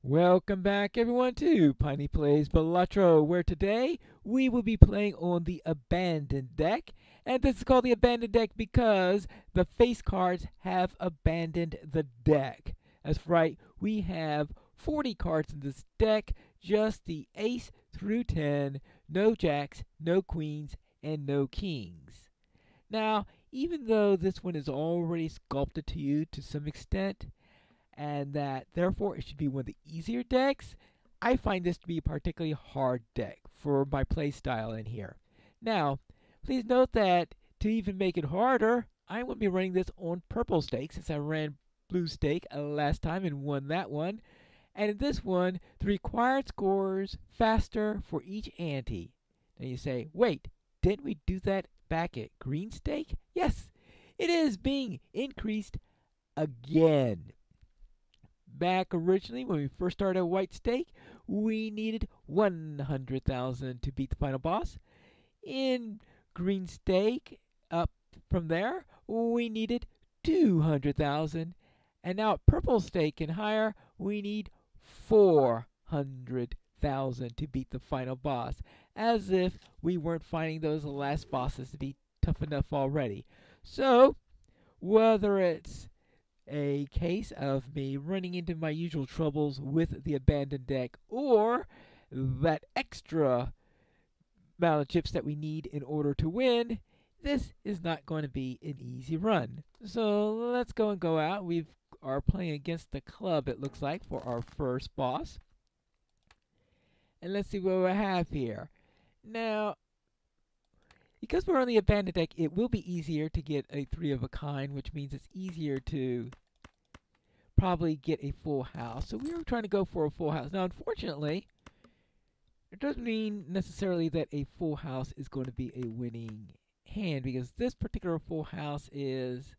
Welcome back, everyone, to Piney Plays Balatro, where today we will be playing on the Abandoned deck. And this is called the Abandoned deck because the face cards have abandoned the deck. That's right, we have 40 cards in this deck, just the ace through 10, no jacks, no queens, and no kings. Now, even though this one is already sculpted to you to some extent, and that therefore it should be one of the easier decks, I find this to be a particularly hard deck for my play style in here. Now, please note that to even make it harder, I will be running this on purple stake since I ran blue stake last time and won that one. And in this one, the required scores faster for each ante. Now you say, wait, didn't we do that back at green stake? Yes, it is being increased again. Back originally, when we first started at white stake, we needed 100,000 to beat the final boss. In green stake, up from there, we needed 200,000. And now at purple stake and higher, we need 400,000 to beat the final boss. As if we weren't finding those last bosses to be tough enough already. So, whether it's a case of me running into my usual troubles with the abandoned deck or that extra amount of chips that we need in order to win, this is not going to be an easy run. So let's go out. We are playing against the club, it looks like, for our first boss. And let's see what we have here. Now, because we're on the abandoned deck, it will be easier to get a 3 of a kind, which means it's easier to probably get a full house. So we are trying to go for a full house. Now, unfortunately, it doesn't mean necessarily that a full house is going to be a winning hand, because this particular full house is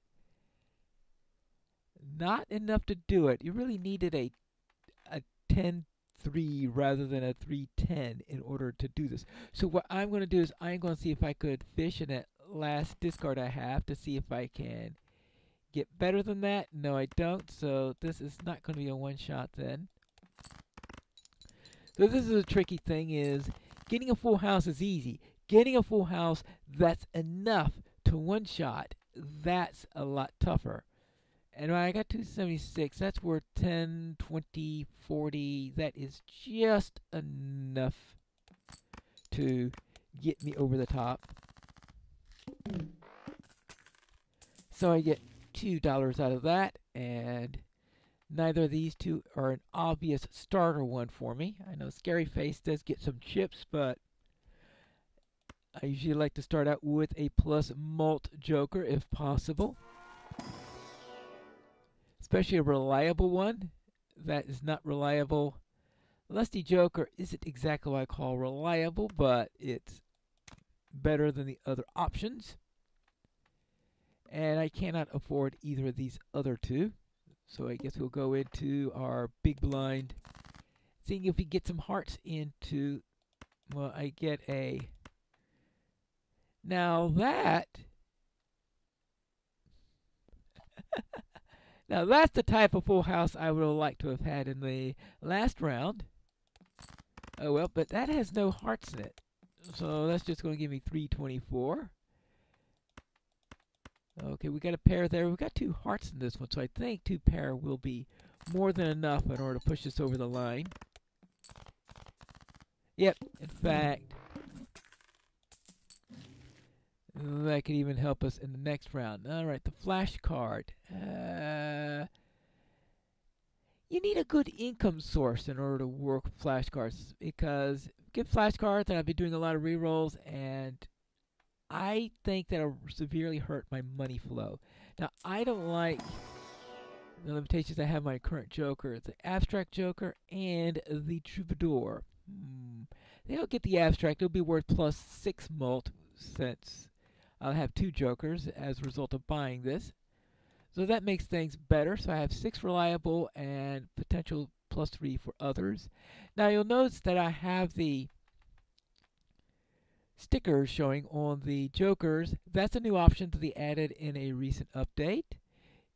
not enough to do it. You really needed a 10-3 rather than a 3-10 in order to do this. So what I'm going to do is I'm going to see if I could fish in that last discard I have to see if I can get better than that. No, I don't. So this is not going to be a one-shot then. So this is a tricky thing, is getting a full house is easy. Getting a full house that's enough to one-shot, that's a lot tougher. And I got 276. That's worth 10, 20, 40. That is just enough to get me over the top. So I get $2 out of that, and neither of these two are an obvious starter one for me. I know Scary Face does get some chips, but I usually like to start out with a plus mult joker if possible. Especially a reliable one. That is not reliable. Lusty Joker isn't exactly what I call reliable, but it's better than the other options. And I cannot afford either of these other two. So I guess we'll go into our big blind, seeing if we get some hearts into, well, I get a, now that, now that's the type of full house I would have liked to have had in the last round. Oh well, but that has no hearts in it. So that's just going to give me 324. Okay, we got a pair there. We've got 2 hearts in this one, so I think 2 pair will be more than enough in order to push this over the line. Yep, in fact, that could even help us in the next round. Alright, the flash card. You need a good income source in order to work flashcards, because get flashcards, and I've been doing a lot of rerolls, and I think that'll severely hurt my money flow. Now, I don't like the limitations I have in my current Joker. It's the Abstract Joker and the Troubadour. They don't get the Abstract. It'll be worth plus 6 mult, since I'll have 2 Jokers as a result of buying this. So that makes things better. So I have 6 reliable and potential plus 3 for others. Now you'll notice that I have the stickers showing on the Jokers. That's a new option that they added in a recent update.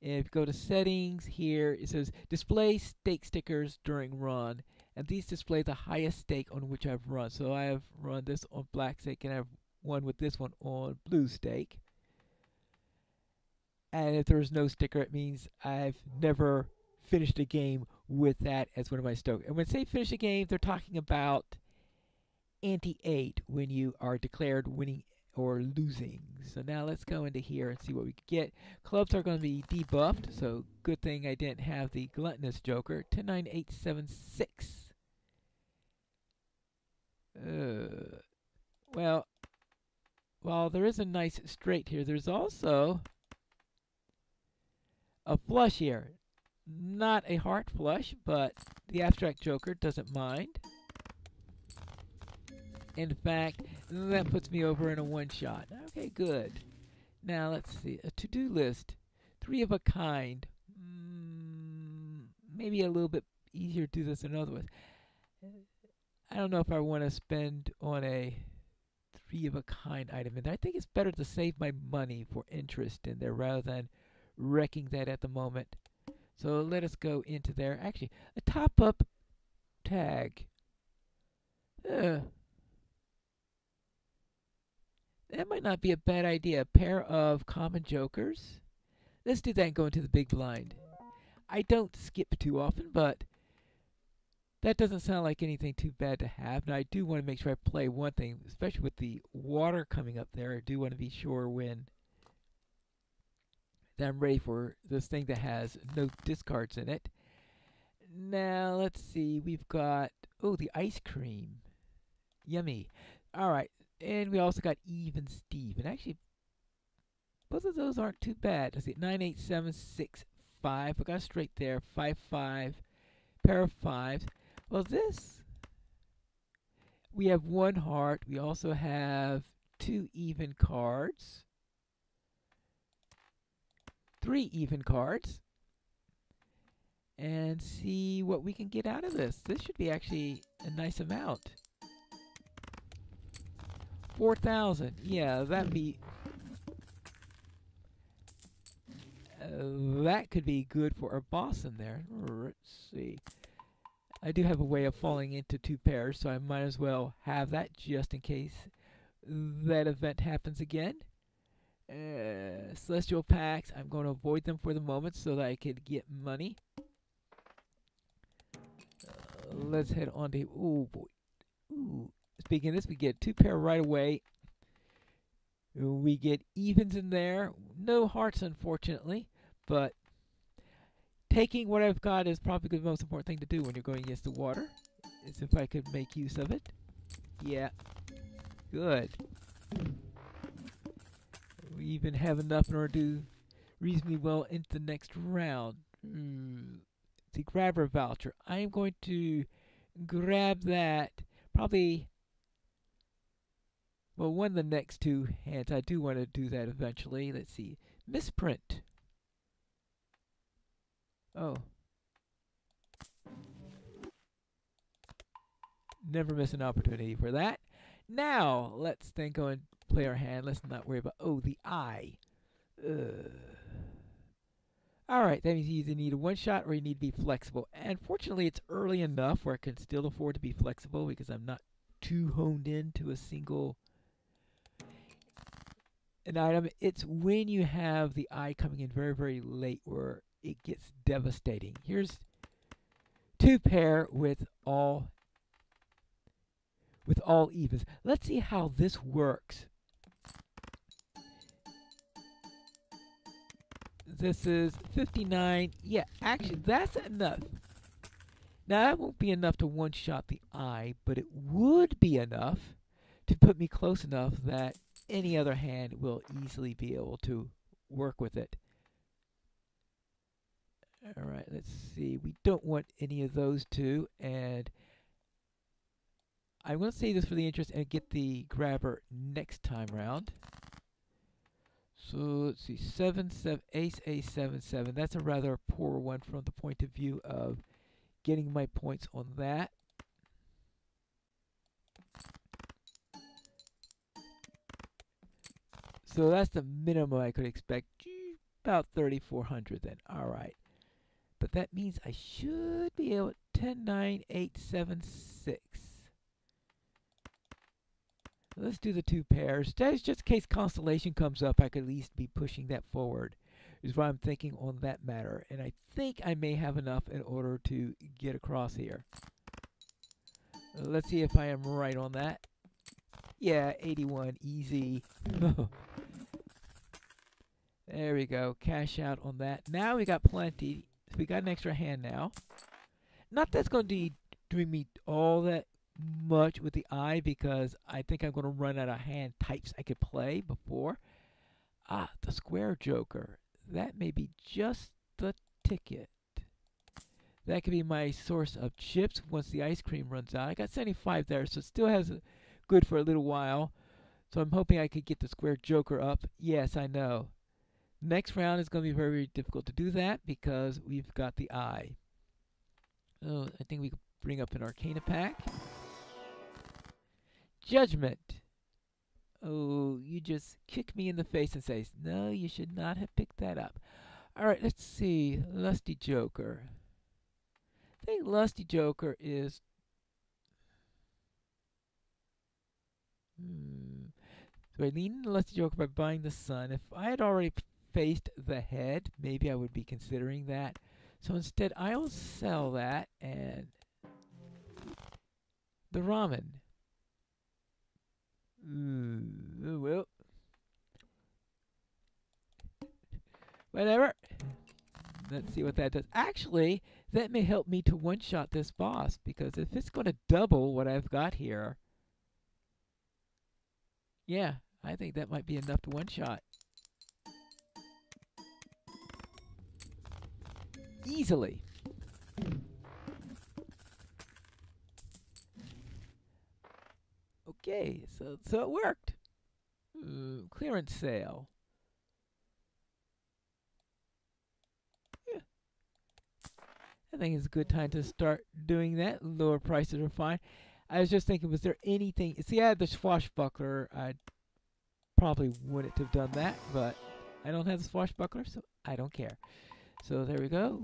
And if you go to settings here, it says display stake stickers during run. And these display the highest stake on which I've run. So I have run this on black stake and I've won with this one on blue stake. And if there's no sticker, it means I've never finished a game with that as one of my stakes. And when they say finish a game, they're talking about ante-8 when you are declared winning or losing. So now let's go into here and see what we can get. Clubs are going to be debuffed, so good thing I didn't have the gluttonous joker. 109876. Well, while there is a nice straight here, there's also a flush here. Not a heart flush, but the abstract joker doesn't mind. In fact, that puts me over in a one-shot. Okay, good. Now, let's see. A to-do list. 3 of a kind. Maybe a little bit easier to do this than other ones. I don't know if I want to spend on a 3 of a kind item. And I think it's better to save my money for interest in there rather than wrecking that at the moment. So let us go into there. Actually, a top-up tag. That might not be a bad idea. A pair of common jokers. Let's do that and go into the big blind. I don't skip too often, but that doesn't sound like anything too bad to have. Now, I do want to make sure I play one thing, especially with the water coming up there. I do want to be sure that I'm ready for this thing that has no discards in it. Now, let's see. We've got, the ice cream. Yummy. All right. And we also got Even Steve. And actually, both of those aren't too bad. Let's see, 98765. I got straight there. 5-5. Pair of fives. Well, this, we have 1 heart. We also have 2 even cards. 3 even cards. And see what we can get out of this. This should be actually a nice amount. 4,000. Yeah, that'd be... that could be good for our boss in there. Let's see. I do have a way of falling into 2 pairs, so I might as well have that just in case that event happens again. Celestial packs. I'm going to avoid them for the moment so that I could get money. Let's head on to... Oh, boy. Ooh. Speaking of this, we get 2 pair right away. We get evens in there. No hearts, unfortunately. But taking what I've got is probably the most important thing to do when you're going against the water. Is if I could make use of it. Yeah. Good. We even have enough in order to do reasonably well into the next round. The grabber voucher. I am going to grab that probably... Well, one of the next 2 hands, I do want to do that eventually. Let's see. Misprint. Oh. Never miss an opportunity for that. Now, let's then go and play our hand. Let's not worry about... Oh, the eye. Alright, that means you either need a one-shot or you need to be flexible. And fortunately, it's early enough where I can still afford to be flexible because I'm not too honed in to a single... an item. It's when you have the eye coming in very, very late where it gets devastating. Here's 2 pair with all evens. Let's see how this works. This is 59. Yeah, actually, that's enough. Now, that won't be enough to one-shot the eye, but it would be enough to put me close enough that any other hand will easily be able to work with it. Alright, let's see. We don't want any of those 2, and I'm going to save this for the interest and get the grabber next time round. So let's see, 7-7, Ace, Ace, 7-7. That's a rather poor one from the point of view of getting my points on that. So that's the minimum I could expect. about 3,400 then. All right. But that means I should be able 10, 9, 8, 7, 6. Let's do the 2 pairs. That is just in case Constellation comes up, I could at least be pushing that forward, is what I'm thinking on that matter. And I think I may have enough in order to get across here. Let's see if I am right on that. Yeah, 81, easy. There we go. Cash out on that. Now we got plenty. We got an extra hand now. Not that's going to be doing me all that much with the eye, because I think I'm going to run out of hand types I could play before. Ah, the square joker. That may be just the ticket. That could be my source of chips once the ice cream runs out. I got 75 there, so it still has good for a little while. So I'm hoping I could get the square joker up. Yes, I know. Next round is going to be very, very difficult to do that because we've got the eye. Oh, I think we could bring up an Arcana pack. Judgment. Oh, you just kick me in the face and say, no, you should not have picked that up. All right, let's see. Lusty Joker. I think Lusty Joker is... So I lean the Lusty Joker by buying the sun. If I had already faced the head, maybe I would be considering that. So instead, I'll sell that and the ramen. Well, whatever. Let's see what that does. Actually, that may help me to one-shot this boss, because if it's going to double what I've got here, yeah, I think that might be enough to one-shot. Easily. Okay, so it worked. Clearance sale. Yeah. I think it's a good time to start doing that. Lower prices are fine. I was just thinking, was there anything... See, I had the swashbuckler. I probably wouldn't have done that, but I don't have the swashbuckler, so I don't care. So there we go.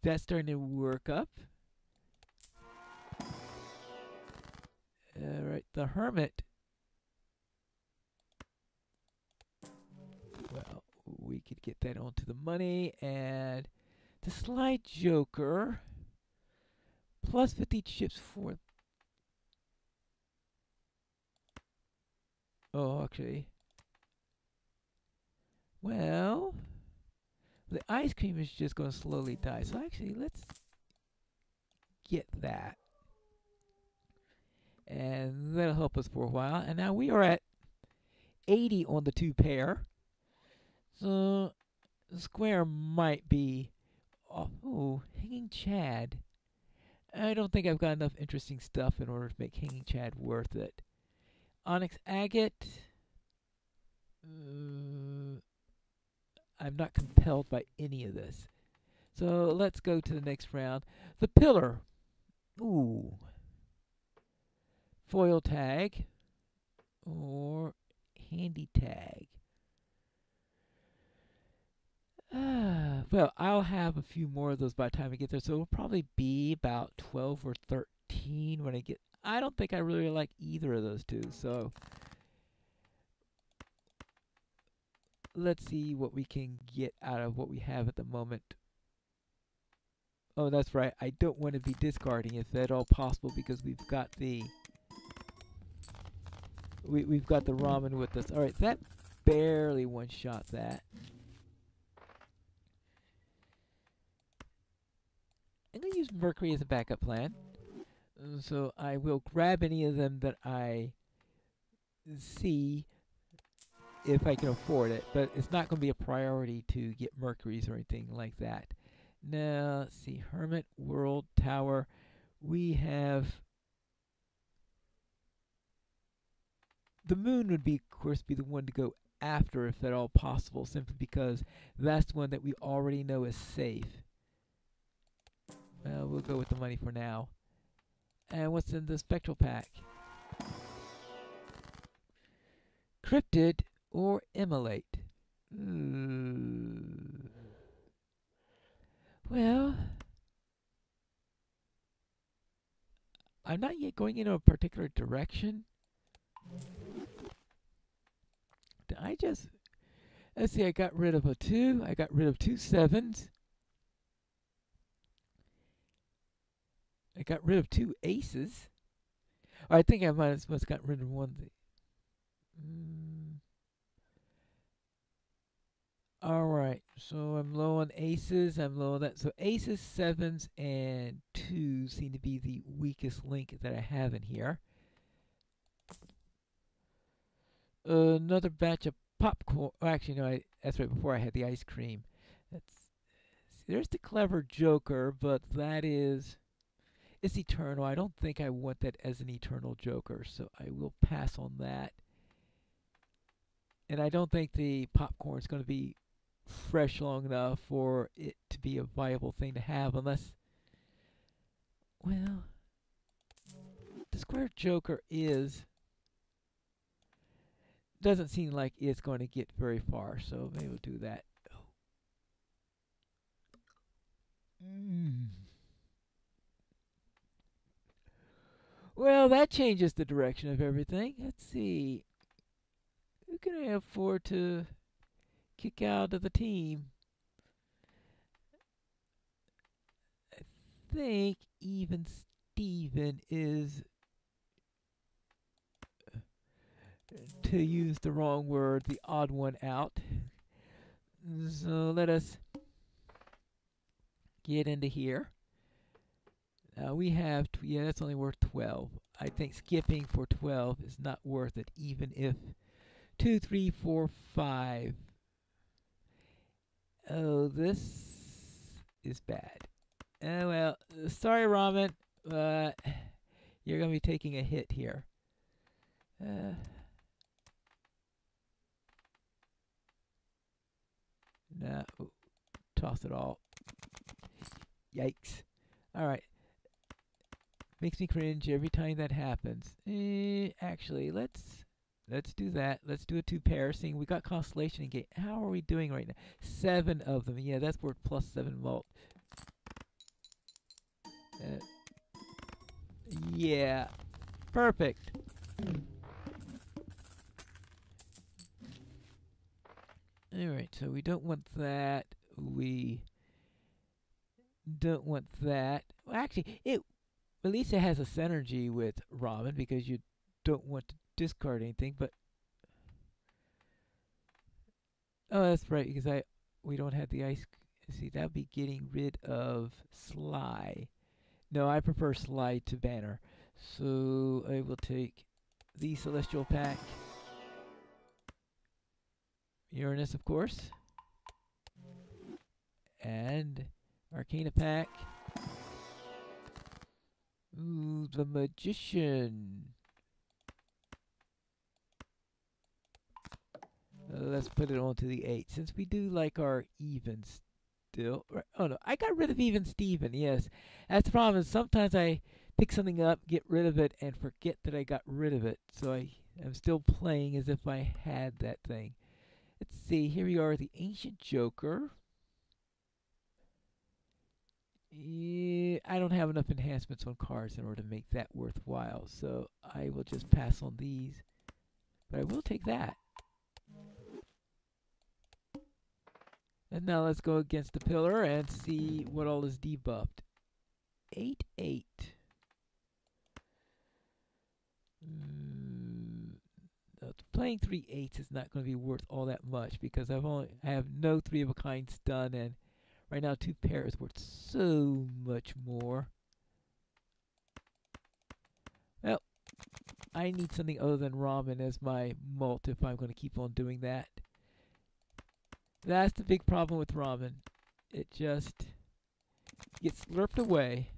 That's starting to work up. All right, the Hermit. Well, we could get that onto the money. And the Sly Joker. Plus 50 chips for... Oh, actually. Well, the ice cream is just going to slowly die. So actually, let's get that. And that'll help us for a while. And now we are at 80 on the 2 pair. So the square might be... Oh, Hanging Chad. I don't think I've got enough interesting stuff in order to make Hanging Chad worth it. Onyx Agate. I'm not compelled by any of this. So let's go to the next round. The Pillar. Ooh. Foil tag or handy tag. Well, I'll have a few more of those by the time I get there, so it'll probably be about 12 or 13 when I get... I don't think I really like either of those two, so let's see what we can get out of what we have at the moment. Oh, that's right. I don't want to be discarding if at all possible, because we've got the... We've got the ramen with us. All right, that barely one-shot that. I'm going to use Mercury as a backup plan. So I will grab any of them that I see if I can afford it. But it's not going to be a priority to get Mercuries or anything like that. Now, let's see. Hermit, World, Tower. We have... The moon would be, of course, be the one to go after if at all possible, simply because that's the one that we already know is safe. Well, we'll go with the money for now. And what's in the spectral pack? Cryptid or Immolate. Well, I'm not yet going in a particular direction. I just, let's see, I got rid of a 2. I got rid of 2 7s. I got rid of 2 aces. I think I might have got rid of one. All right, so I'm low on aces. I'm low on that. So aces, 7s, and 2s seem to be the weakest link that I have in here. Another batch of popcorn. Oh, actually, no, that's right before I had the ice cream. There's the clever joker, but it's eternal. I don't think I want that as an eternal joker, so I will pass on that. And I don't think the popcorn is going to be fresh long enough for it to be a viable thing to have unless, well, the square joker doesn't seem like it's going to get very far, so maybe we'll do that. Well, that changes the direction of everything. Let's see. Who can I afford to kick out of the team? I think even Steven is, to use the wrong word, the odd one out. So let us get into here. We have, yeah, that's only worth 12. I think skipping for 12 is not worth it, even if 2, 3, 4, 5. Oh, this is bad. Well, sorry, Ramen. You're going to be taking a hit here. Nah, toss it all. Yikes. Alright. Makes me cringe every time that happens. Actually, let's do that. Let's do a 2 pair. Seeing we got Constellation and Gate. How are we doing right now? 7 of them. Yeah, that's worth plus 7 mult. Yeah. Perfect. Alright, so we don't want that. We don't want that. Well, actually, at least it has a synergy with Ramen because you don't want to discard anything, but oh, that's right, because we don't have the ice. See, that would be getting rid of Sly. No, I prefer Sly to Banner. So I will take the Celestial Pack. Uranus, of course. And Arcana Pack. Ooh, the Magician. Let's put it onto the 8. Since we do like our evens still. Oh no, I got rid of even Steven, yes. That's the problem. Sometimes I pick something up, get rid of it, and forget that I got rid of it. So I'm still playing as if I had that thing. Let's see, here we are, the Ancient Joker. Yeah, I don't have enough enhancements on cards in order to make that worthwhile, so I will just pass on these. But I will take that. And now let's go against the pillar and see what all is debuffed. 8, 8. Playing 3 8s is not going to be worth all that much because I have no 3 of a kind stun, and right now 2 pair is worth so much more. Well, I need something other than ramen as my mult if I'm going to keep on doing that. That's the big problem with ramen. It just gets slurped away.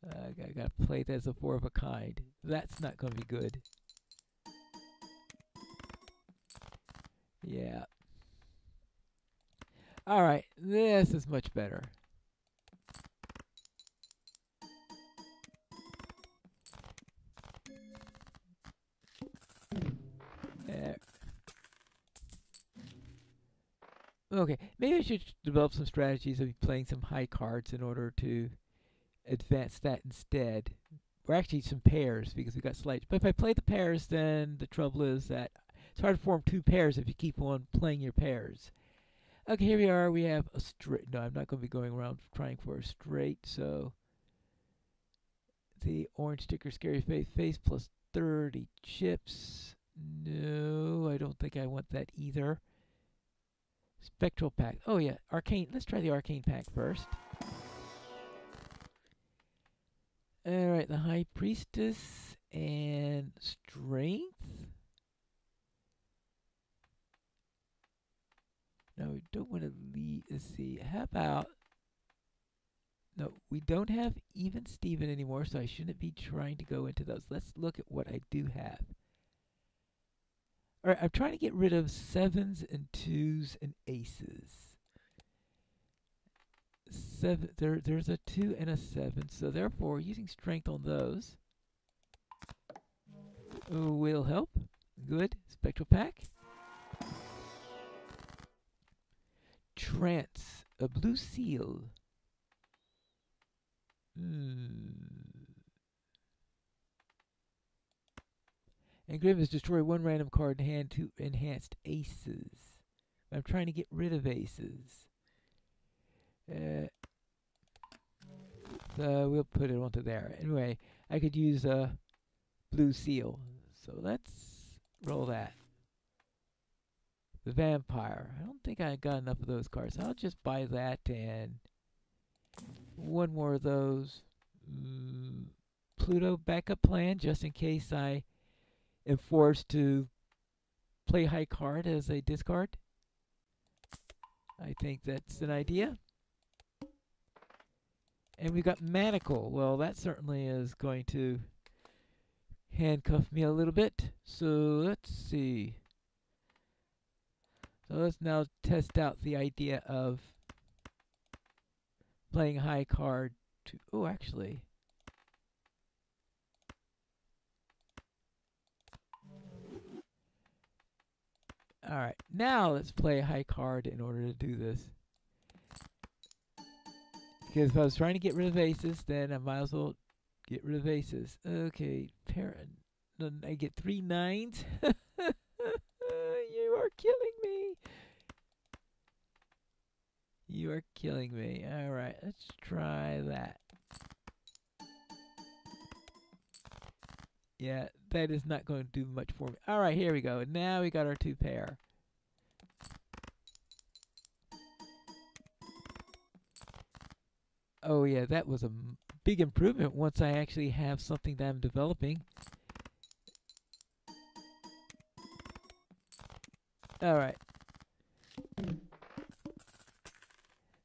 I gotta play that as a 4 of a kind. That's not gonna be good. Yeah. Alright, this is much better. Okay, maybe I should develop some strategies of playing some high cards in order to advance that instead. Or actually some pairs because we got slight. But if I play the pairs, then the trouble is that it's hard to form two pairs if you keep on playing your pairs. Okay, here we are. We have a straight. No, I'm not going to be going around trying for a straight. So the orange sticker, scary face plus 30 chips. No, I don't think I want that either. Spectral pack. Oh yeah, arcane. Let's try the arcane pack first. Alright, the High Priestess and Strength. No, we don't want to lead. Let's see. How about. No, we don't have Even Steven anymore, so I shouldn't be trying to go into those. Let's look at what I do have. Alright, I'm trying to get rid of 7s and 2s and aces. There's a 2 and a 7, so therefore using strength on those will help. Good. Spectral pack. Trance, a blue seal. Engravings destroy one random card in hand to enhanced aces. I'm trying to get rid of aces. So we'll put it onto there. Anyway, I could use a blue seal. So let's roll that. The vampire. I don't think I got enough of those cards. I'll just buy that and one more of those. Pluto backup plan just in case I am forced to play high card as a discard. I think that's an idea. And we've got Manacle. Well, that certainly is going to handcuff me a little bit. So let's see. So let's now test out the idea of playing high card to. Oh, actually. Alright, now let's play a high card in order to do this. Because if I was trying to get rid of aces, then I might as well get rid of aces. Okay, parent. I get 3 9s. You are killing me. You are killing me. Alright, let's try that. Yeah, that is not going to do much for me. Alright, here we go. Now we got our 2 pair. Oh yeah, that was a big improvement once I actually have something that I'm developing. Alright.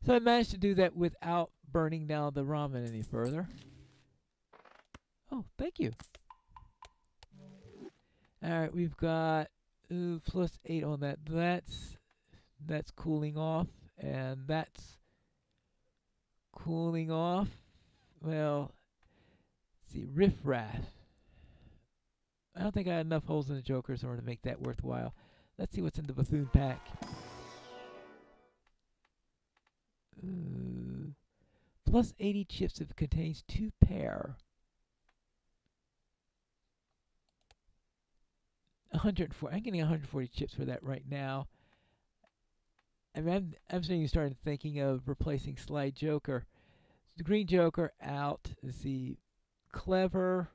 So I managed to do that without burning down the ramen any further. Oh, thank you. Alright, we've got plus 8 on that. That's cooling off, and that's cooling off. Well, let's see, riffraff. I don't think I had enough holes in the jokers in order to make that worthwhile. Let's see what's in the buffoon pack. Plus 80 chips if it contains 2 pair. 104. I'm getting 140 chips for that right now. I mean, I'm starting thinking of replacing Slide Joker. The green Joker out. Let's see. Clever.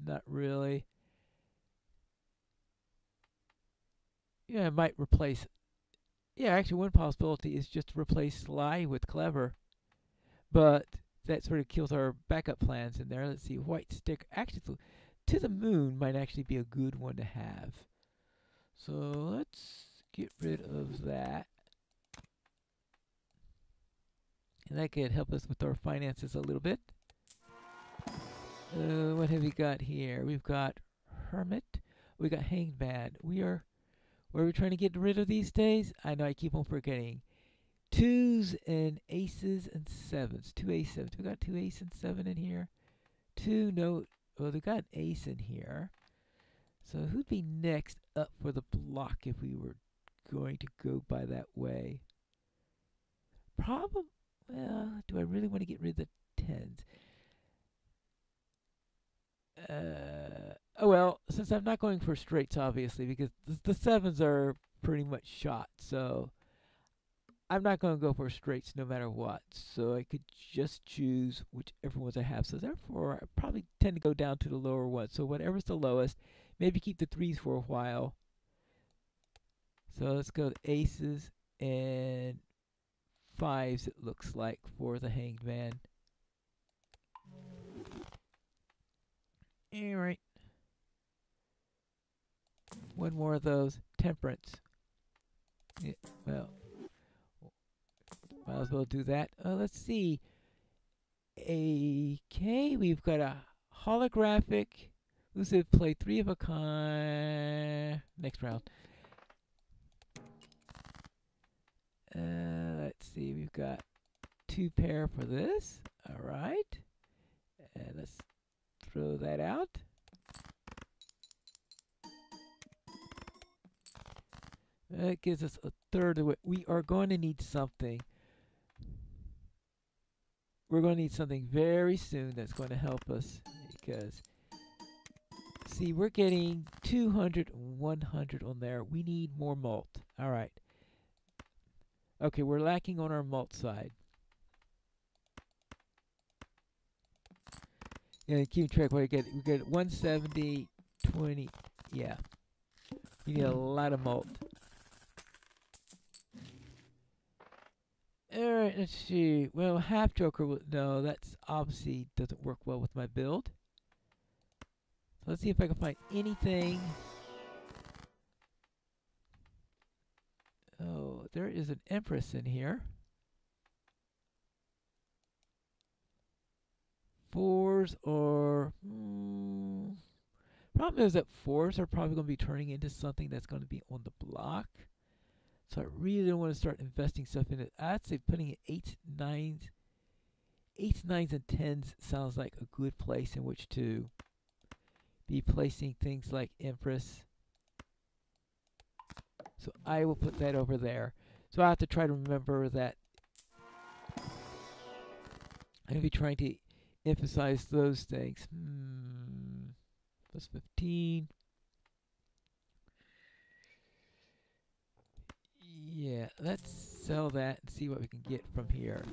Not really. Yeah, I might replace. Yeah, actually, one possibility is just to replace Sly with Clever. But that sort of kills our backup plans in there. Let's see. White stick. Actually, To the Moon might actually be a good one to have. So let's get rid of that. And that could help us with our finances a little bit. What have we got here? We've got Hermit. We got Hangman. Where are we trying to get rid of these days? I know I keep on forgetting. 2s and aces and 7s. 2 ace 7s. We got 2 ace and 7 in here. 2 no. Well, we got an ace in here. So who'd be next up for the block if we were going to go by that way. Probably. Well, do I really want to get rid of the tens? Oh well, since I'm not going for straights, obviously, because the sevens are pretty much shot, so I'm not going to go for straights no matter what. So I could just choose whichever ones I have. So therefore, I probably tend to go down to the lower ones. So whatever's the lowest, maybe keep the threes for a while. So let's go to aces and fives, it looks like, for the hanged man. Alright. One more of those. Temperance. Yeah, well, might as well do that. Let's see. Okay, we've got a holographic. Lucid play 3 of a kind. Next round. Let's see. We've got 2 pair for this. All right. And let's throw that out. That gives us a third of it. We are going to need something. We're going to need something very soon that's going to help us, because see, we're getting 200 and 100 on there. We need more malt. All right. Okay, we're lacking on our malt side. Yeah, keep track what I get. We get 170, 20. Yeah. You need a lot of malt. Alright, let's see. Well, half joker, no, that's obviously doesn't work well with my build. So let's see if I can find anything. Oh, there is an empress in here. Fours or... problem is that fours are probably going to be turning into something that's going to be on the block. So I really don't want to start investing stuff in it. I'd say putting it 8s, 9s, and 10s sounds like a good place in which to be placing things like Empress. So I will put that over there. So I have to try to remember that I'm going to be trying to emphasize those things. Plus 15. Yeah, let's sell that and see what we can get from here.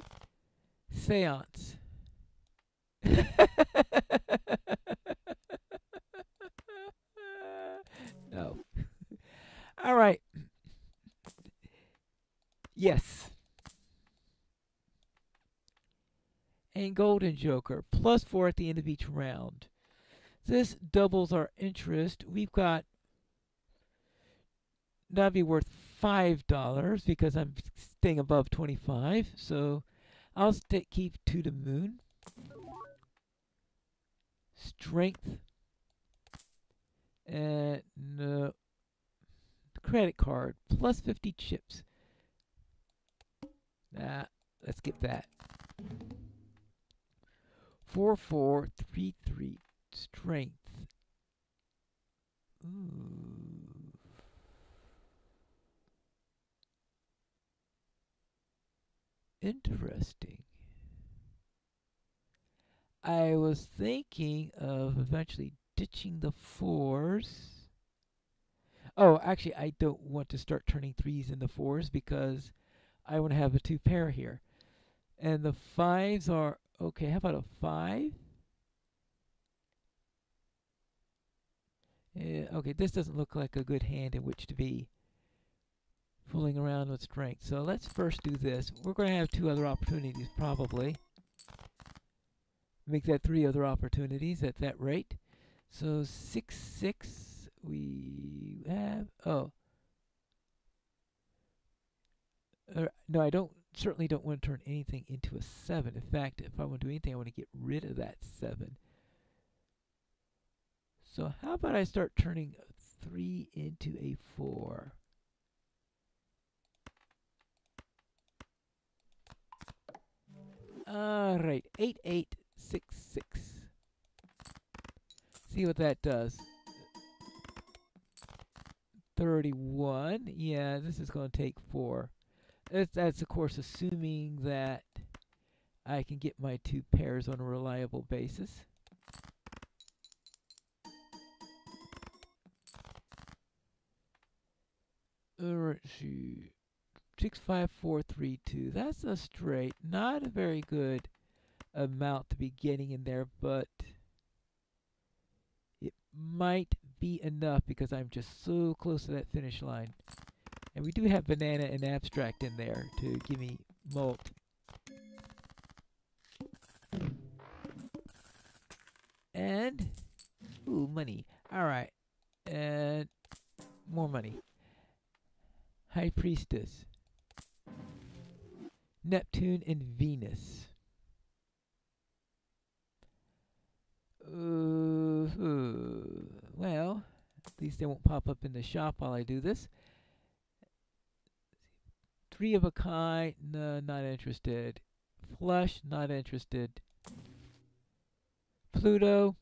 Seance. No. All right. Yes. And Golden Joker. +4 at the end of each round. This doubles our interest. We've got... that'd be worth $5 because I'm staying above 25. So I'll keep 2 to moon. Strength. And no. Credit card. +50 chips. Nah, let's get that. 4433 strength. Ooh. Interesting. I was thinking of eventually ditching the 4s. Oh, actually, I don't want to start turning 3s into 4s because I want to have a 2 pair here. And the 5s are... okay, how about a 5? Okay, this doesn't look like a good hand in which to be fooling around with strength. So let's first do this. We're going to have 2 other opportunities, probably. Make that 3 other opportunities at that rate. So 6, 6, we have... oh. No, I certainly don't want to turn anything into a 7. In fact, if I want to do anything, I want to get rid of that 7. So how about I start turning a 3 into a 4? All right, 8, 8, 6, 6. See what that does. 31. Yeah, this is going to take 4. That's of course assuming that I can get my 2 pairs on a reliable basis. Let's see. 65432. That's a straight. Not a very good amount to be getting in there, but it might be enough because I'm just so close to that finish line. And we do have banana and abstract in there to give me mult. And, ooh, money. Alright. And more money. High Priestess. Neptune and Venus. Well, at least they won't pop up in the shop while I do this. 3 of a kind, no, not interested. Flush, not interested. Pluto.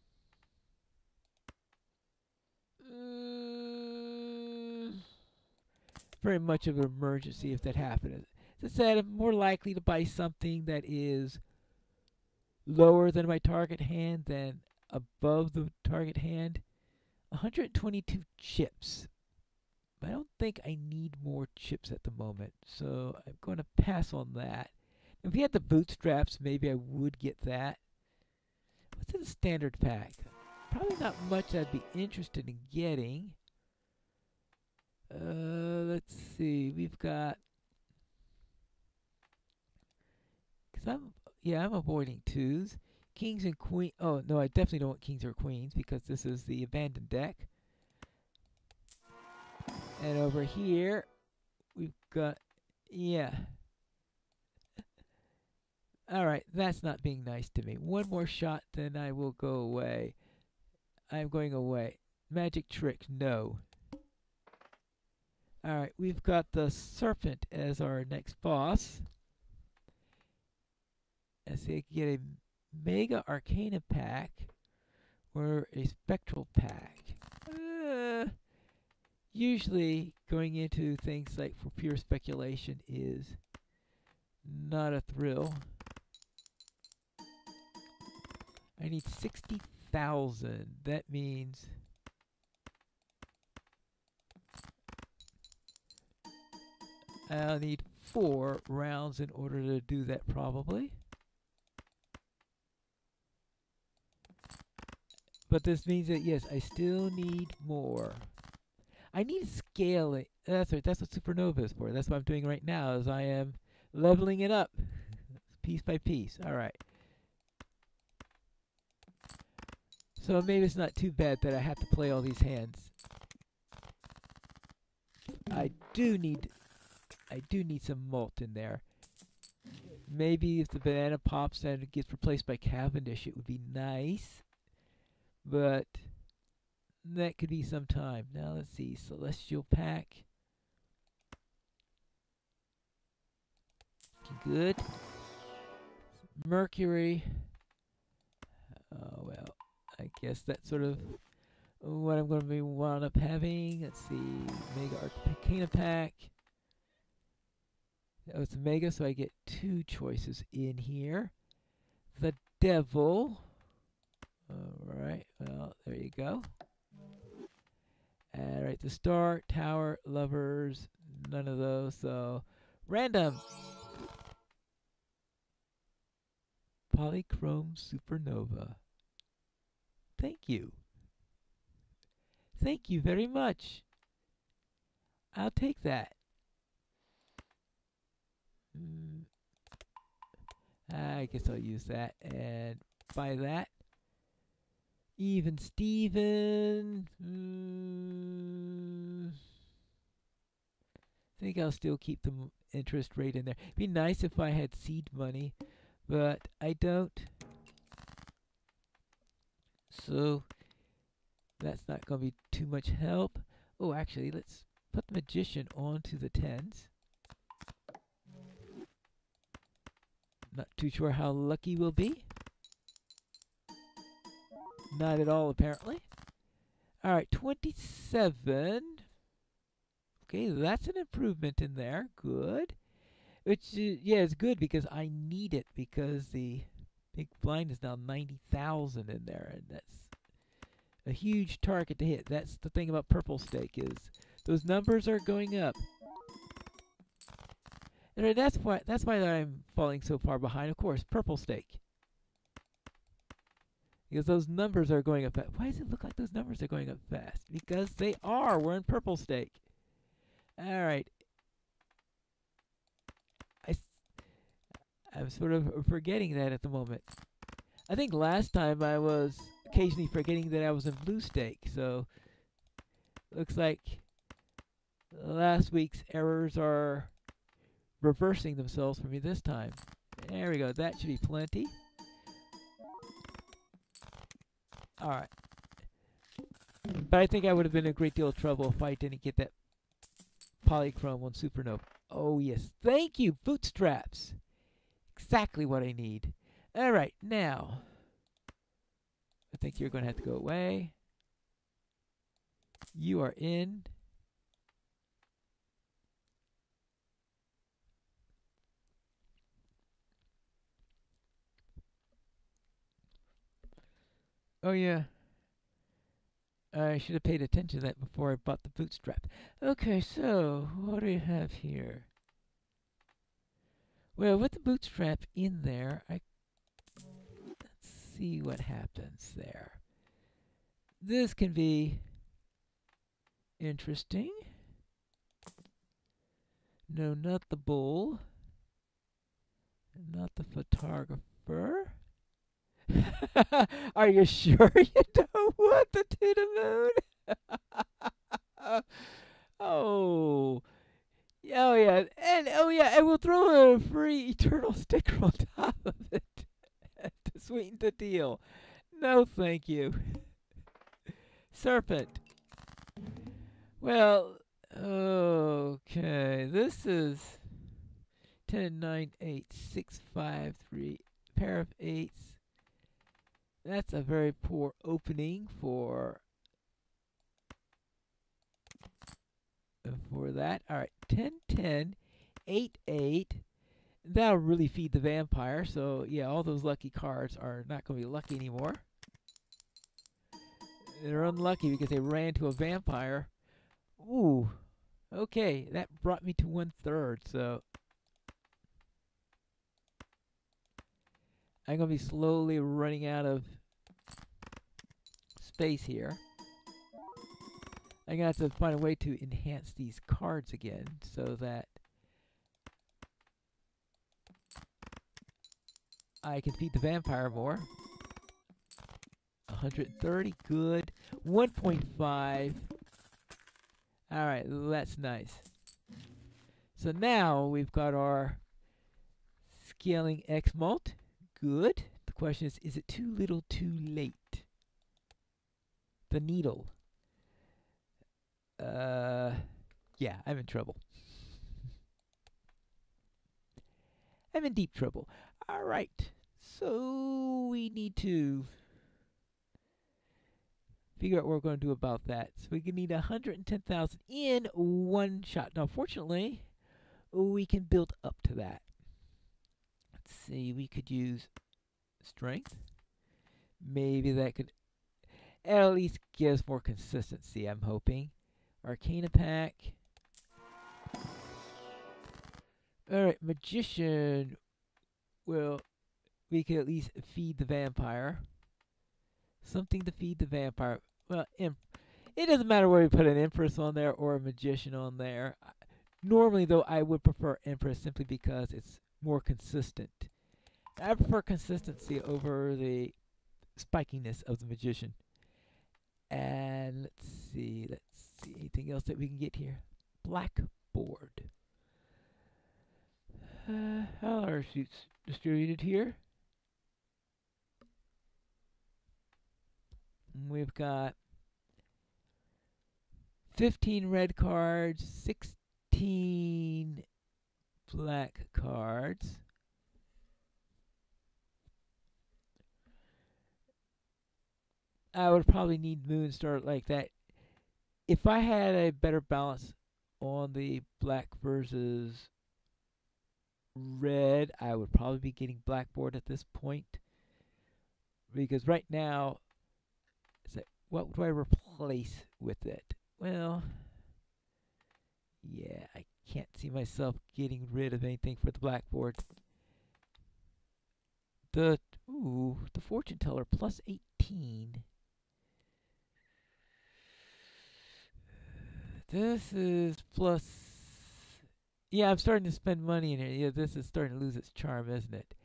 Very much of an emergency if that happens. As I said, I'm more likely to buy something that is lower than my target hand than above the target hand. 122 chips. I don't think I need more chips at the moment, so I'm going to pass on that. If we had the bootstraps, maybe I would get that. What's in the standard pack? Probably not much I'd be interested in getting. Let's see. We've got... I'm avoiding 2s. Kings and queens. Oh, no, I definitely don't want kings or queens because this is the abandoned deck. And over here, we've got, yeah. Alright, that's not being nice to me. One more shot, then I will go away. I'm going away. Magic trick, no. Alright, we've got the Serpent as our next boss. Let's see, I can get a Mega Arcana pack or a Spectral pack. Usually going into things like for pure speculation is not a thrill. I need 60,000. That means I'll need 4 rounds in order to do that probably. But this means that yes, I still need more. I need scaling. That's right. That's what Supernova is for. That's what I'm doing right now. Is I am leveling it up, piece by piece. All right. So maybe it's not too bad that I have to play all these hands. I do need some malt in there. Maybe if the banana pops and it gets replaced by Cavendish, it would be nice. But that could be some time. Now let's see. Celestial pack. Good. Mercury. Oh, well. I guess that's sort of what I'm going to be wound up having. Let's see. Mega Arcana pack. Oh, it's a Mega, so I get 2 choices in here. The Devil. Alright, well, there you go. Alright, the Star, Tower, Lovers, none of those, so random. Polychrome Supernova. Thank you. Thank you very much. I'll take that. I guess I'll use that and buy that. Even Steven. I think I'll still keep the interest rate in there. It'd be nice if I had seed money, but I don't. So that's not going to be too much help. Oh, actually, let's put the Magician onto the 10s. Not too sure how lucky we'll be. Not at all, apparently. Alright, 27. Okay, that's an improvement in there. Good. Which, yeah, it's good because I need it because the big blind is now 90,000 in there, and that's a huge target to hit. That's the thing about purple stake is those numbers are going up. And that's why I'm falling so far behind. Of course, purple stake. Because those numbers are going up fast. Why does it look like those numbers are going up fast? Because they are. We're in purple stake. All right. I'm sort of forgetting that at the moment. I think last time I was occasionally forgetting that I was in blue stake. So looks like last week's errors are reversing themselves for me this time. There we go. That should be plenty. Alright. But I think I would have been in a great deal of trouble if I didn't get that polychrome on Supernova. Oh, yes. Thank you, bootstraps. Exactly what I need. Alright, now. I think you're going to have to go away. You are in. Oh, yeah. I should have paid attention to that before I bought the bootstrap. Okay, so what do you have here? Well, with the bootstrap in there, let's see what happens there. This can be interesting. No, not the bull. Not the photographer. Are you sure you don't want the to the moon? Oh. Oh yeah, and we'll throw a free eternal sticker on top of it to sweeten the deal. No, thank you. Serpent. Well, okay. This is 10, 9, 8, 6, 5, 3, pair of eights. That's a very poor opening for that. All right, 10, 10, 8, 8. That'll really feed the vampire. So, yeah, all those lucky cards are not going to be lucky anymore. They're unlucky because they ran to a vampire. Ooh, okay, that brought me to 1/3. So, I'm going to be slowly running out of space here. I'm going to have to find a way to enhance these cards again so that I can feed the vampire more. 130, good. 1.5. Alright, that's nice. So now we've got our scaling X mult. Good. The question is it too little, too late? The needle. Yeah, I'm in trouble. I'm in deep trouble. Alright, so we need to figure out what we're going to do about that. So we can need 110,000 in one shot. Now, fortunately, we can build up to that. Let's see, we could use strength. Maybe that could at least give us more consistency, I'm hoping. Arcana pack. Alright, magician. Well, we could at least feed the vampire. Something to feed the vampire. Well, it doesn't matter whether we put an empress on there or a magician on there. Normally, though, I would prefer empress simply because it's more consistent. I prefer consistency over the spikiness of the magician. And let's see anything else that we can get here. Blackboard. How are our suits distributed here? We've got 15 red cards, 16 black cards. I would probably need Moonstar like that. If I had a better balance on the black versus red, I would probably be getting blackboard at this point. Because right now, what do I replace with it? Well, yeah, I can't see myself getting rid of anything for the blackboard. The fortune teller plus 18. This is plus. Yeah, I'm starting to spend money in here. Yeah, this is starting to lose its charm, isn't it?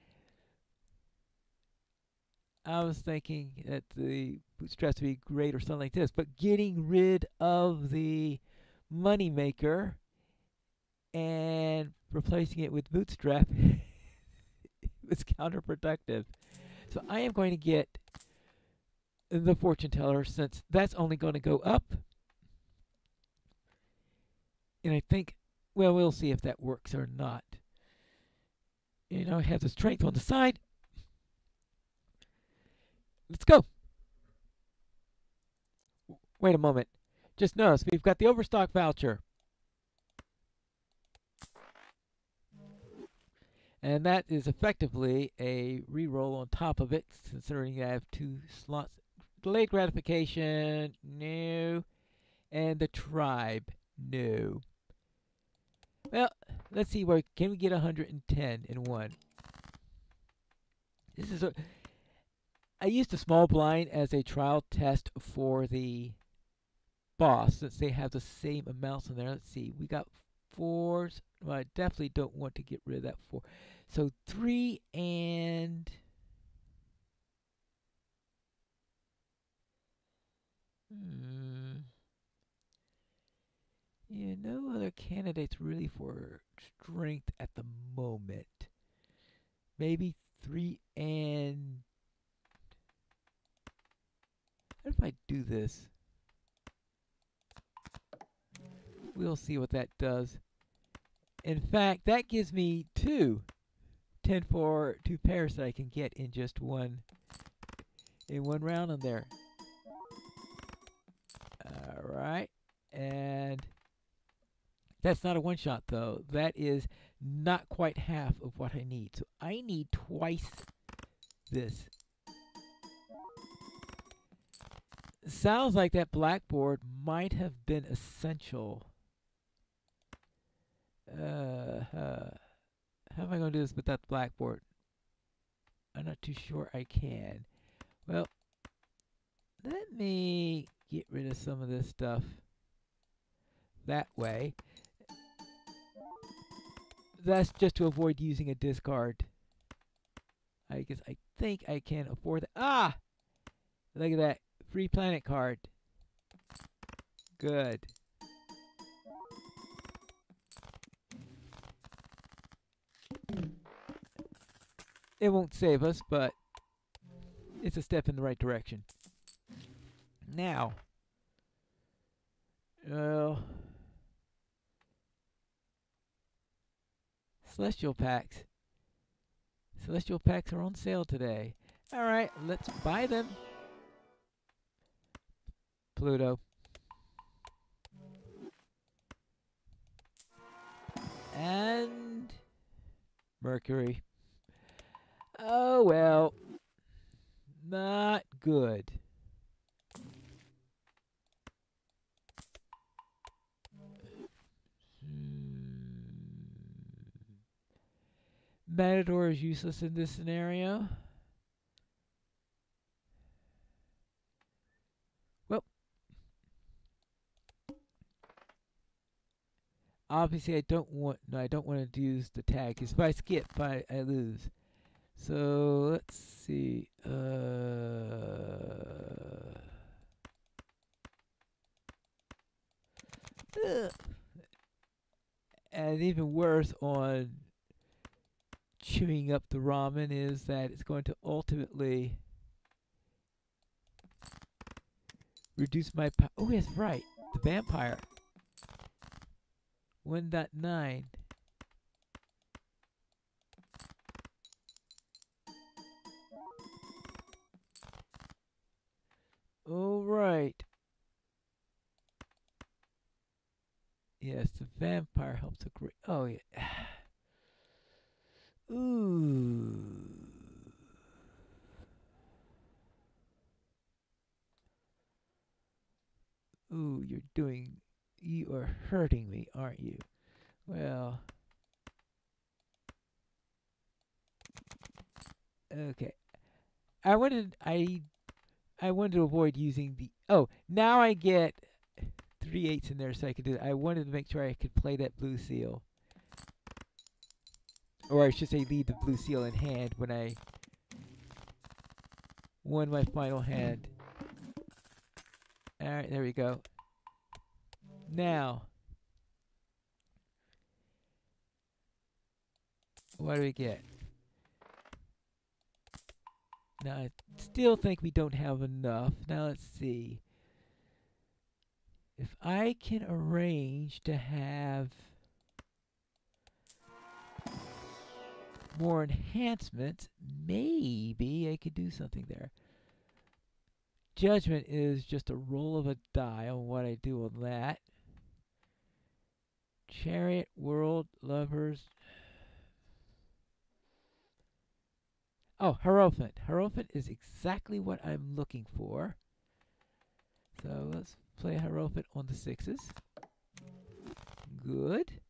I was thinking that the bootstraps would be great or something like this, but getting rid of the money maker and replacing it with bootstrap was counterproductive. So I am going to get the fortune teller, since that's only going to go up. And I think, well, we'll see if that works or not. You know, I have the strength on the side. Let's go. Wait a moment. Just notice we've got the overstock voucher. And that is effectively a reroll on top of it, considering I have 2 slots. Delayed gratification, no. And the tribe, no. Well, let's see where can we get 110 in one. This is I used a small blind as a trial test for the boss, since they have the same amounts in there. Let's see, we got 4s. Well, I definitely don't want to get rid of that 4. So 3 and yeah, no other candidates really for strength at the moment. Maybe 3 and. What if I do this? We'll see what that does. In fact, that gives me 2 10 for 2 pairs that I can get in just one round on there. Alright. And that's not a one shot though. That is not quite half of what I need. So I need twice this. Sounds like that blackboard might have been essential. How am I going to do this without the blackboard? I'm not too sure I can. Well, let me get rid of some of this stuff that way. That's just to avoid using a discard. I think I can afford that. Ah! Look at that. Free planet card. Good. It won't save us, but it's a step in the right direction. Now, Celestial packs. Celestial packs are on sale today. Alright, let's buy them. Pluto. And Mercury. Oh well. Not good. Matador is useless in this scenario. Well, obviously I don't want to use the tag, because if I skip, I lose. So let's see. And even worse on chewing up the ramen is that it's going to ultimately reduce my power. Oh, yes, right. The vampire. 1.9. All right. Yes, the vampire helps a great. Oh yeah. Ooh. Ooh, you're doing. You are hurting me, aren't you? Well, okay. I wanted. I wanted to avoid using the. Oh, now I get 3/8 in there, so I could do it. I wanted to make sure I could play that blue seal, or I should say, leave the blue seal in hand when I won my final hand. All right, there we go. Now, what do we get? Now, I still think we don't have enough. Now, let's see. If I can arrange to have more enhancements, maybe I could do something there. Judgment is just a roll of a die on what I do on that. Chariot, World, Lovers. Oh, Hierophant. Hierophant is exactly what I'm looking for. So let's play Hierophant on the 6s. Good.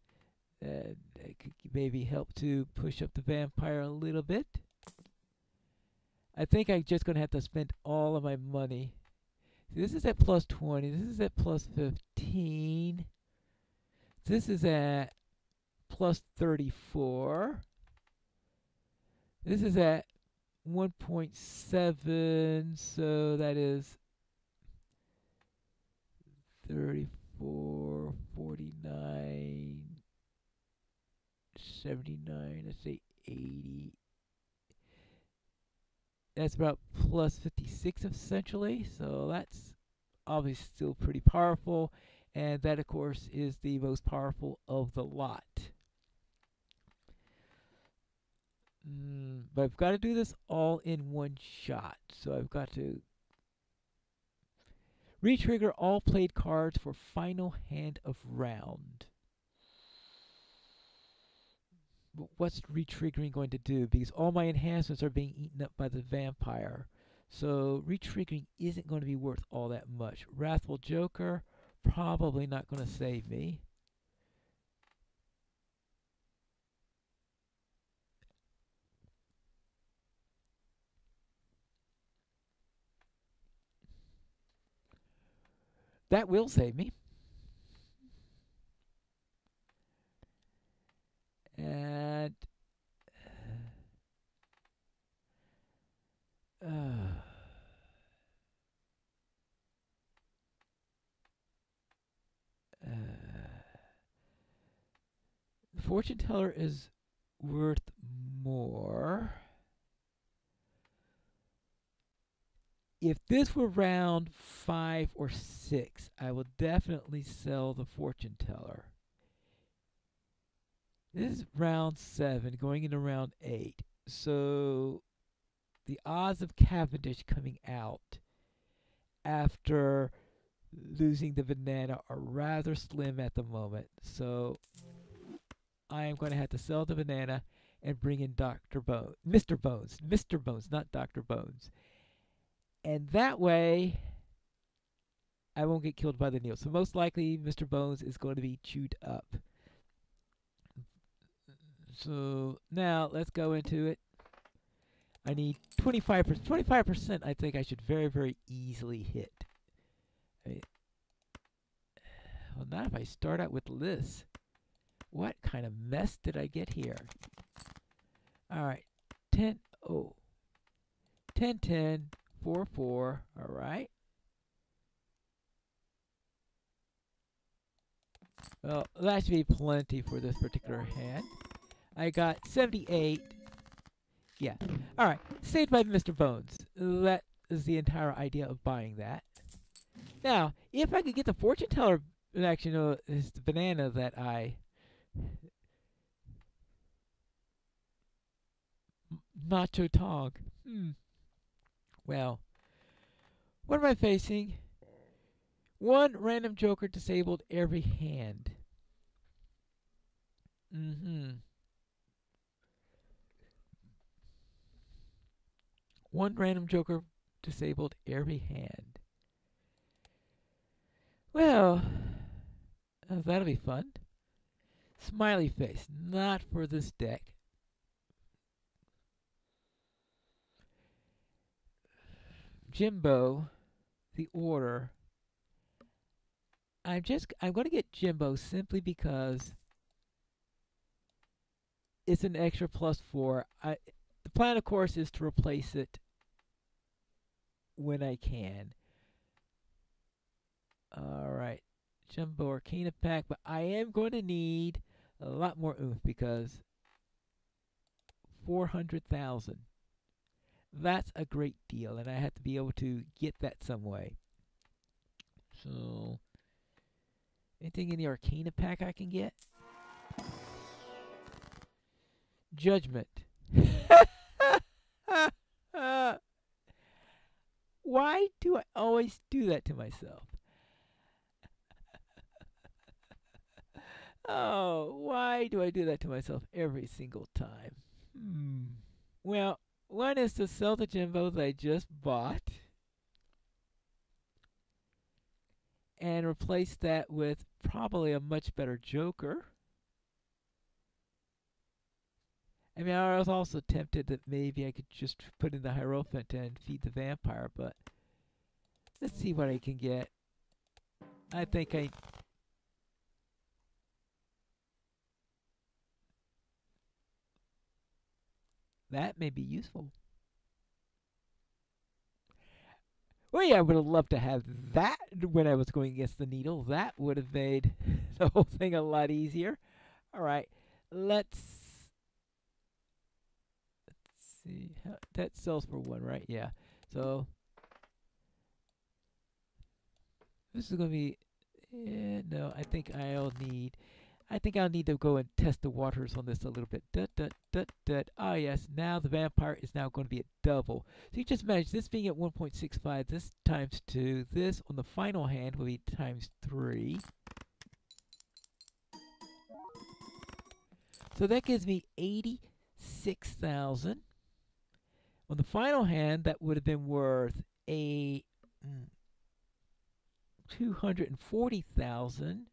That could maybe help to push up the vampire a little bit. I think I'm just going to have to spend all of my money. See, this is at plus 20. This is at plus 15. This is at plus 34. This is at 1.7. So that is 34, 49, 79. Let's say 80. That's about plus 56 essentially, so that's obviously still pretty powerful, and that of course is the most powerful of the lot. But I've got to do this all in one shot, so I've got to retrigger all played cards for final hand of round. What's retriggering going to do? Because all my enhancements are being eaten up by the vampire. So retriggering isn't going to be worth all that much. Wrathful Joker, probably not going to save me. That will save me. And the fortune teller is worth more. If this were round 5 or 6, I would definitely sell the fortune teller. This is round 7, going into round 8. So the odds of Cavendish coming out after losing the banana are rather slim at the moment. So I am going to have to sell the banana and bring in Dr. Bones. Mr. Bones. Mr. Bones, not Dr. Bones. And that way, I won't get killed by the Neil. So most likely, Mr. Bones is going to be chewed up. So now let's go into it. I need 25%. 25% I think I should very, very easily hit. Well, not if I start out with this. What kind of mess did I get here? All right. 10, 10, 10, 4, 4. All right. Well, that should be plenty for this particular hand. I got 78. Yeah. All right. Saved by Mr. Bones. That is the entire idea of buying that. Now, if I could get the fortune teller, actually, no, it's the banana that I... Nacho Tog. Well, what am I facing? One random joker disabled every hand. Mm-hmm. One random joker disabled every hand. Well, that'll be fun. Smiley face, not for this deck. Jimbo, the order. I'm going to get Jimbo simply because it's an extra +4. The plan, of course, is to replace it when I can. All right, Jumbo Arcana pack, but I am going to need a lot more oomph because 400,000. That's a great deal, and I have to be able to get that some way. So, anything in the Arcana pack I can get? Judgment. Why do I always do that to myself? Oh, why do I do that to myself every single time? Well, one is to sell the Jimbo that I just bought and replace that with probably a much better Joker. I mean, I was also tempted that maybe I could just put in the Hierophant and feed the vampire, but let's see what I can get. I think that may be useful. Well, yeah, I would have loved to have that when I was going against the needle. That would have made the whole thing a lot easier. All right, let's see. That sells for 1, right? Yeah. So this is going to be. No, I think I'll need to go and test the waters on this a little bit. Ah, yes. Now the vampire is now going to be at double. So you just imagine this being at 1.65. This times 2. This on the final hand will be times 3. So that gives me 86,000. On the final hand, that would have been worth 240,000.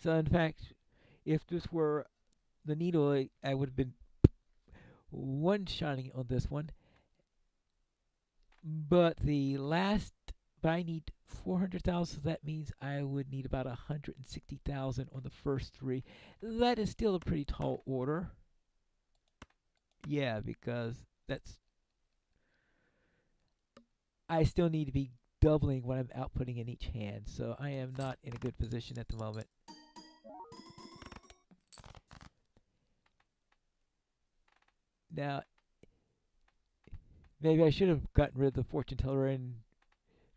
So in fact, if this were the needle, I would have been one-shotting on this one. But I need 400,000, so that means I would need about 160,000 on the first 3. That is still a pretty tall order. Yeah, because I still need to be doubling what I'm outputting in each hand, so I am not in a good position at the moment. Now, maybe I should have gotten rid of the fortune teller and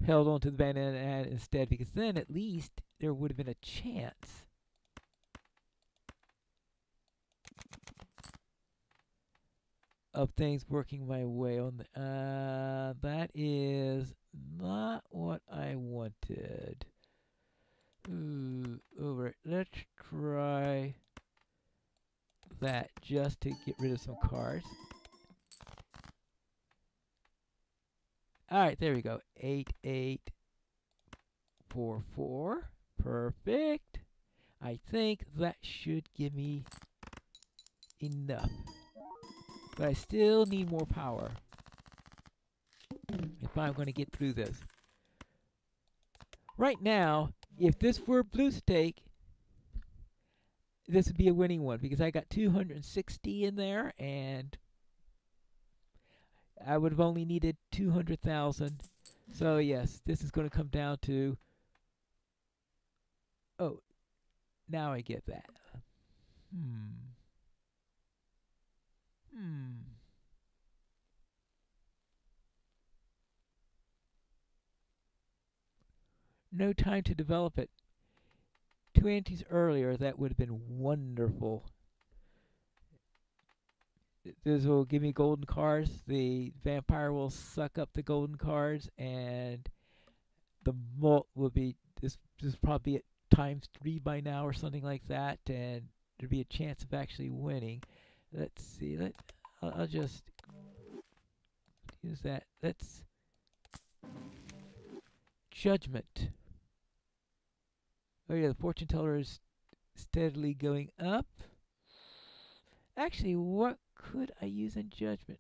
held on to the banana ad instead, because then at least there would have been a chance. Of things working my way on that is not what I wanted. Over. Let's try that just to get rid of some cards. Alright, there we go. 8844. Perfect. I think that should give me enough. But I still need more power if I'm going to get through this. Right now, if this were blue stake, this would be a winning one because I got 260 in there and I would have only needed 200,000. So yes, this is going to come down to. Oh, now I get that. No time to develop it. 2 antes earlier, that would have been wonderful. This will give me golden cards. The vampire will suck up the golden cards, and the mult will be this probably at times 3 by now or something like that, and there'd be a chance of actually winning. Let's see. I'll just use that. Let's judgment. Oh yeah, the fortune teller is steadily going up. Actually, what could I use in judgment?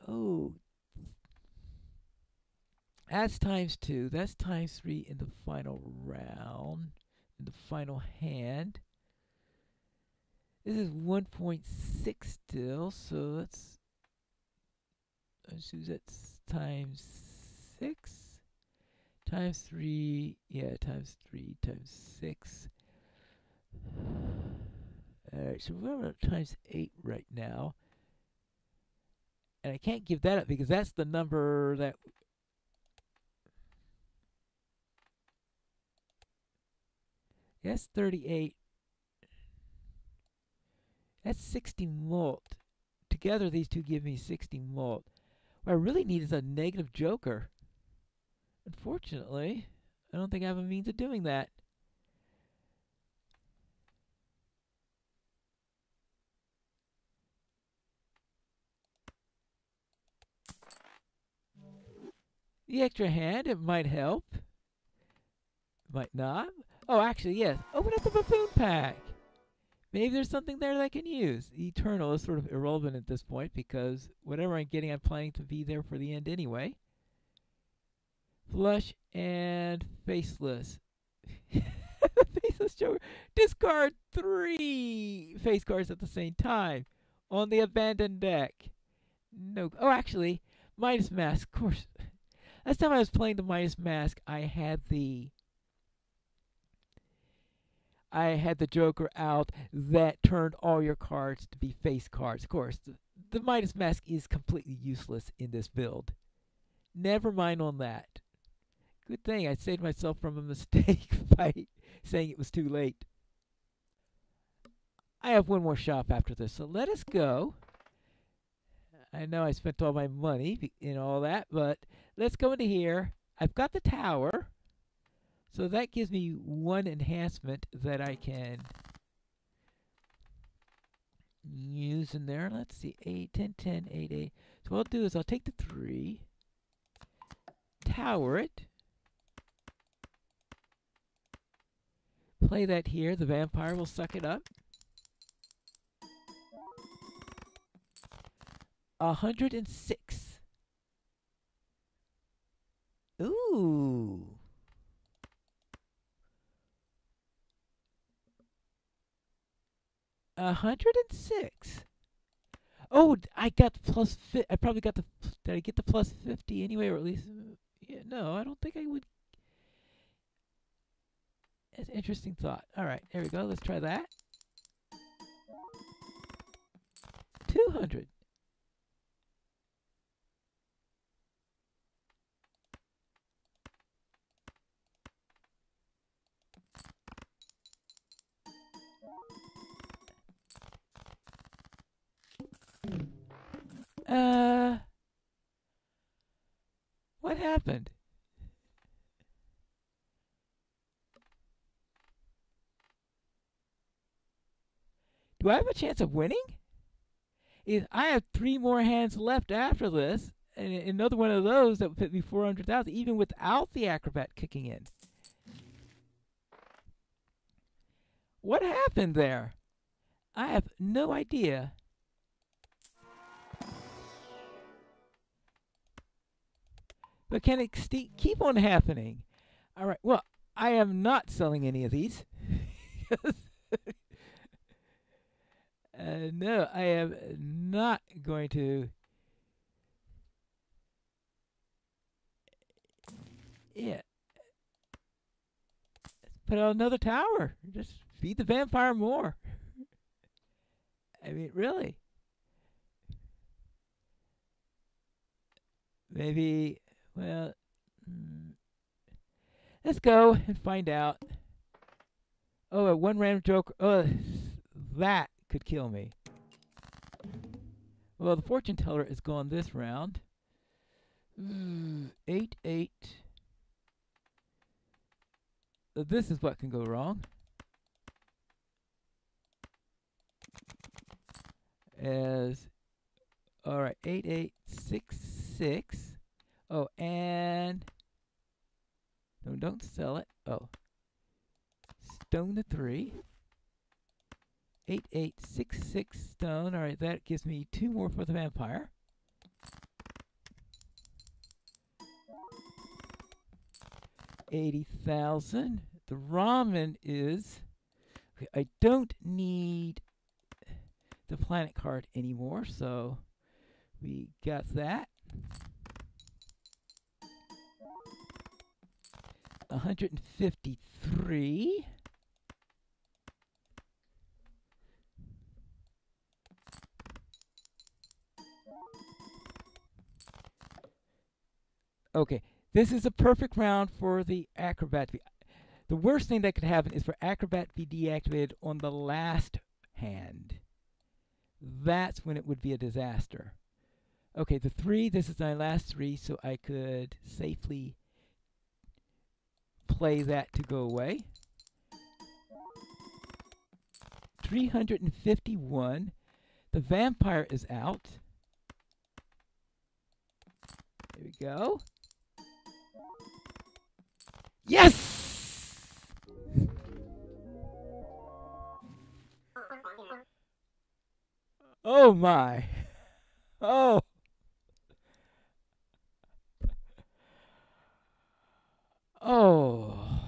Oh, that's times 2. That's times 3 in the final round, in the final hand. This is 1.6 still, so let's use that times 6. Times 3, yeah, times 3 times 6. Alright, so we're at times 8 right now. And I can't give that up because that's the number that... That's 38. That's 60 mult. Together, these two give me 60 mult. What I really need is a negative joker. Unfortunately, I don't think I have a means of doing that. The extra hand, it might help. Might not. Oh, actually, yes. Open up the buffoon pack. Maybe there's something there that I can use. Eternal is sort of irrelevant at this point because whatever I'm getting, I'm planning to be there for the end anyway. Flush and faceless. Faceless Joker. Discard 3 face cards at the same time on the abandoned deck. No. Oh, actually, Midas Mask. Of course. Last time I was playing the Midas Mask, I had the Joker out that turned all your cards to be face cards. Of course, the Midas Mask is completely useless in this build. Never mind on that. Good thing I saved myself from a mistake by saying it was too late. I have one more shop after this, so let us go. I know I spent all my money and all that, but let's go into here. I've got the tower, so that gives me 1 enhancement that I can use in there. Let's see, 8, 10, 10, 8, 8. So what I'll do is I'll take the 3, tower it, play that here. The vampire will suck it up. 106. Ooh. $106. Oh, I got the plus. I probably got the. Did I get the plus 50 anyway, or at least? Yeah, no, I don't think I would. That's an interesting thought. All right, there we go. Let's try that. 200. What happened? Do I have a chance of winning? I have 3 more hands left after this, and another one of those that would fit me 400,000, even without the acrobat kicking in. What happened there? I have no idea. But can it keep on happening? All right. Well, I am not selling any of these. No, I am not going to. Yeah. Put out another tower. Just feed the vampire more. I mean, really. Maybe, well, let's go and find out. Oh, a 1 random joker. Oh, that could kill me. Well, the fortune teller is gone this round. 8, 8. This is what can go wrong. as, all right, 8866. Oh, and no, don't sell it. Oh, stone the 3. 8866 stone. All right, that gives me 2 more for the vampire. $80,000. The ramen is. I don't need the planet card anymore, so we got that. 153. Okay, this is a perfect round for the acrobat. The worst thing that could happen is for acrobat to be deactivated on the last hand. That's when it would be a disaster. Okay, the 3, this is my last 3, so I could safely play that to go away. 351. The vampire is out. There we go. Yes! Oh my. Oh. Oh.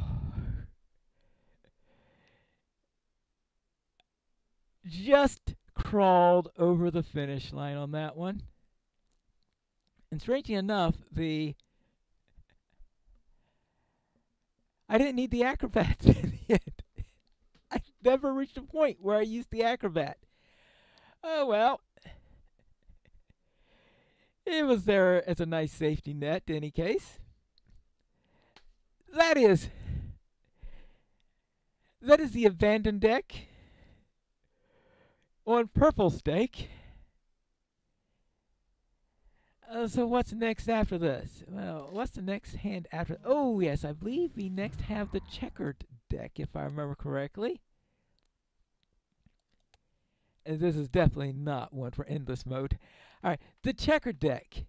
Just crawled over the finish line on that one. And strangely enough, I didn't need the acrobat in the end. I never reached a point where I used the acrobat. Oh well. It was there as a nice safety net in any case. That is the abandoned deck on purple stake. So what's next after this? Well, what's the next hand after? Oh, yes, I believe we next have the checkered deck, if I remember correctly. And this is definitely not one for endless mode. All right, the checkered deck.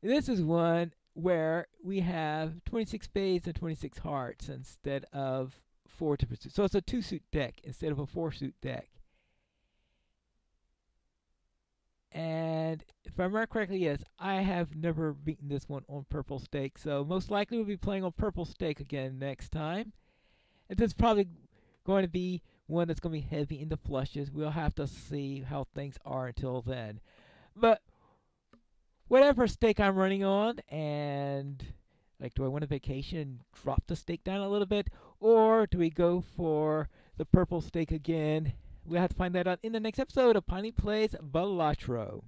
This is one where we have 26 spades and 26 hearts instead of 4 to pursue. So it's a 2-suit deck instead of a 4-suit deck. And if I remember correctly, yes, I have never beaten this one on purple stake. So most likely we'll be playing on purple stake again next time. And this is probably going to be one that's going to be heavy in the flushes. We'll have to see how things are until then. But whatever stake I'm running on, and like, do I want a vacation and drop the stake down a little bit? Or do we go for the purple stake again? We'll have to find that out in the next episode of Piney Plays Balatro.